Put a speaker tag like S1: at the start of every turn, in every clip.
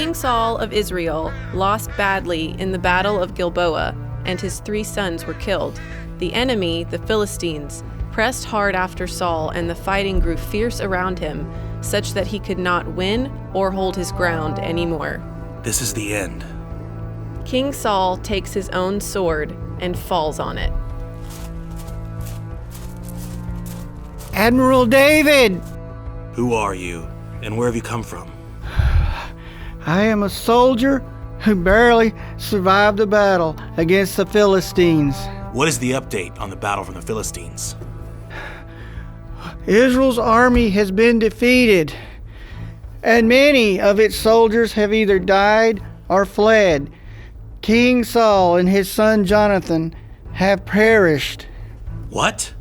S1: King Saul of Israel lost badly in the battle of Gilboa, and his 3 sons were killed. The enemy, the Philistines, pressed hard after Saul, and the fighting grew fierce around him, such that he could not win or hold his ground anymore.
S2: This is the end.
S1: King Saul takes his own sword and falls on it.
S3: Admiral David!
S2: Who are you, and where have you come from?
S3: I am a soldier who barely survived the battle against the Philistines.
S2: What is the update on the battle from the Philistines?
S3: Israel's army has been defeated, and many of its soldiers have either died or fled. King Saul and his son Jonathan have perished.
S2: What?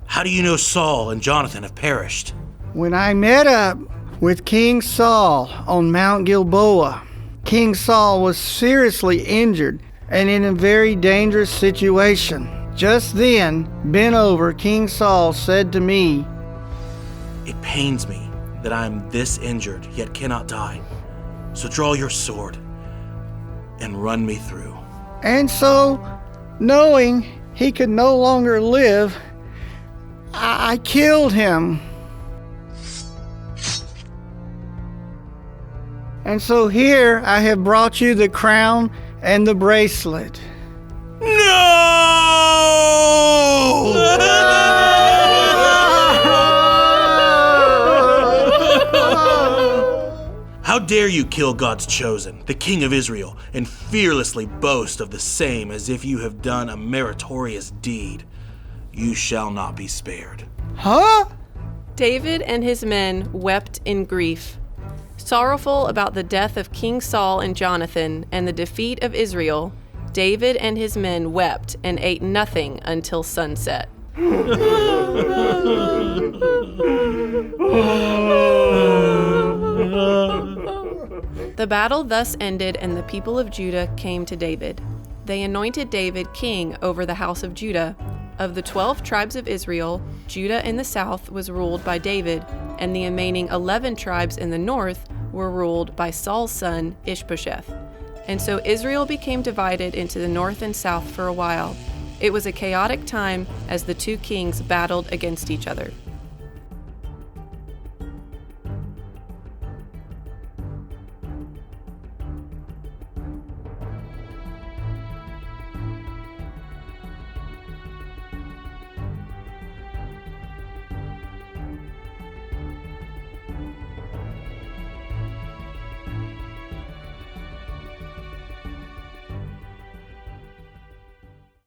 S2: How do you know Saul and Jonathan have perished?
S3: When I met up with King Saul on Mount Gilboa, King Saul was seriously injured and in a very dangerous situation. Just then, bent over, King Saul said to me,
S2: It pains me that I am this injured, yet cannot die. So draw your sword and run me through.
S3: And so, knowing he could no longer live, I killed him. And so here I have brought you the crown and the bracelet.
S2: How dare you kill God's chosen, the King of Israel, and fearlessly boast of the same as if you have done a meritorious deed? You shall not be spared.
S3: Huh?
S1: David and his men wept in grief. Sorrowful about the death of King Saul and Jonathan and the defeat of Israel, David and his men wept and ate nothing until sunset. The battle thus ended, and the people of Judah came to David. They anointed David king over the house of Judah. Of the 12 tribes of Israel, Judah in the south was ruled by David, and the remaining 11 tribes in the north were ruled by Saul's son Ishbosheth. And so Israel became divided into the north and south for a while. It was a chaotic time as the 2 kings battled against each other.